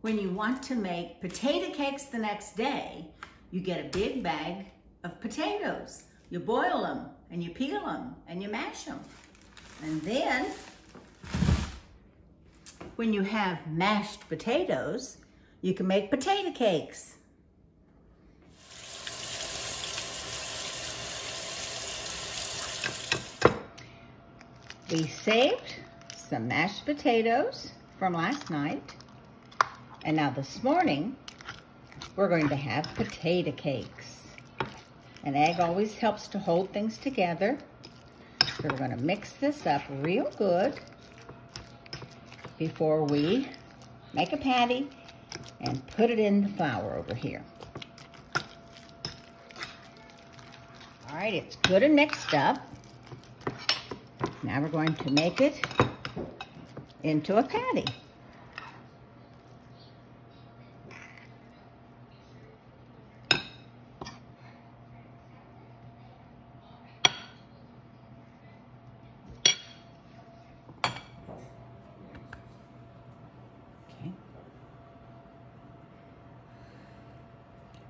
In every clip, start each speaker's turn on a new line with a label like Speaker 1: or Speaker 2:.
Speaker 1: When you want to make potato cakes the next day, you get a big bag of potatoes. You boil them and you peel them and you mash them. And then when you have mashed potatoes, you can make potato cakes. We saved some mashed potatoes from last night. And now this morning, we're going to have potato cakes. An egg always helps to hold things together. So we're gonna mix this up real good before we make a patty and put it in the flour over here. All right, it's good and mixed up. Now we're going to make it into a patty.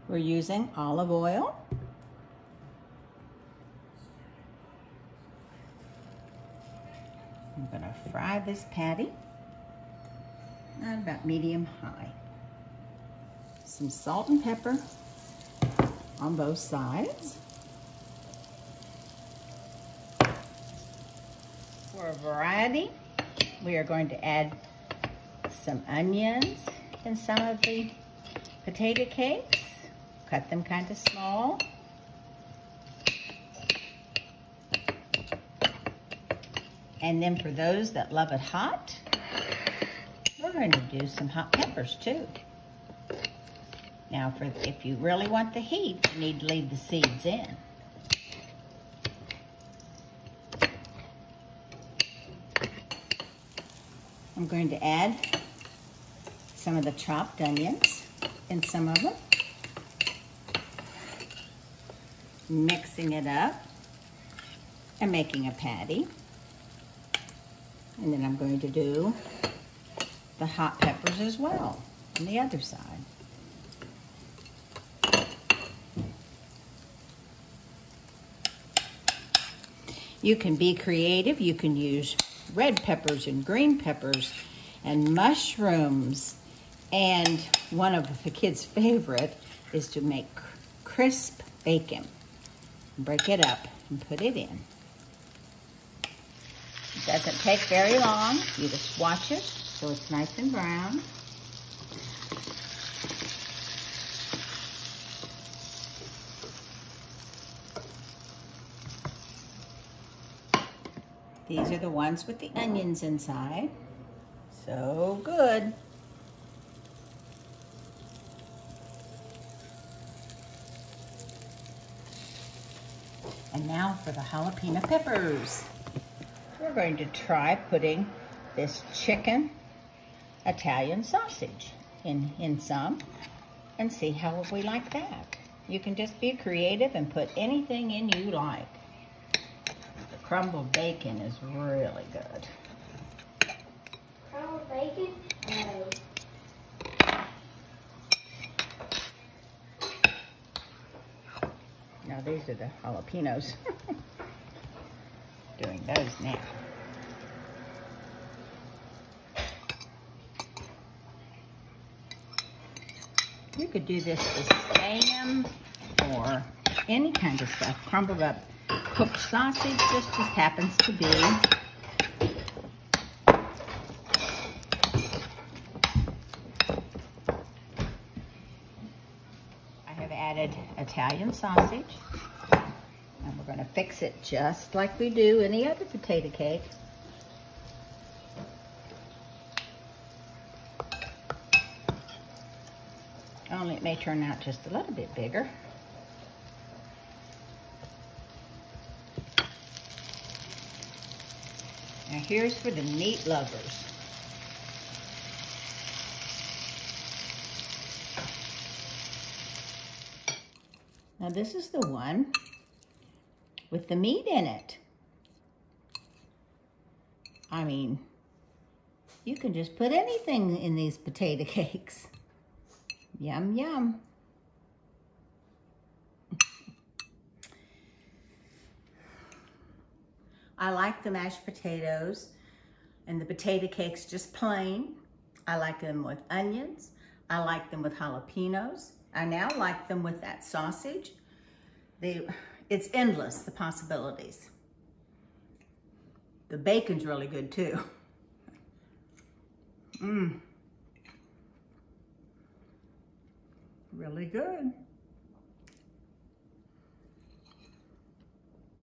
Speaker 1: We're using olive oil. I'm gonna fry this patty at about medium high. Some salt and pepper on both sides. For a variety, we are going to add some onions in some of the potato cakes. Cut them kind of small. And then for those that love it hot, we're going to do some hot peppers too. Now, if you really want the heat, you need to leave the seeds in. I'm going to add some of the chopped onions in some of them. Mixing it up and making a patty. And then I'm going to do the hot peppers as well on the other side. You can be creative. You can use red peppers and green peppers and mushrooms. And one of the kids' favorite is to make crisp bacon. Break it up and put it in. It doesn't take very long. You just watch it so it's nice and brown. These are the ones with the onions inside. So good. And now for the jalapeno peppers. We're going to try putting this chicken Italian sausage in some and see how we like that. You can just be creative and put anything in you like. The crumbled bacon is really good.
Speaker 2: Crumbled bacon? No.
Speaker 1: Now these are the jalapenos. Doing those now. You could do this with spam or any kind of stuff. Crumbled up cooked sausage just happens to be. I have added Italian sausage. And we're going to fix it just like we do any other potato cake. Only it may turn out just a little bit bigger. Now here's for the meat lovers. Now this is the one with the meat in it. I mean, You can just put anything in these potato cakes. Yum, yum. I like the mashed potatoes and the potato cakes just plain. I like them with onions. I like them with jalapenos. I now like them with that sausage. It's endless, the possibilities. The bacon's really good too. Really good.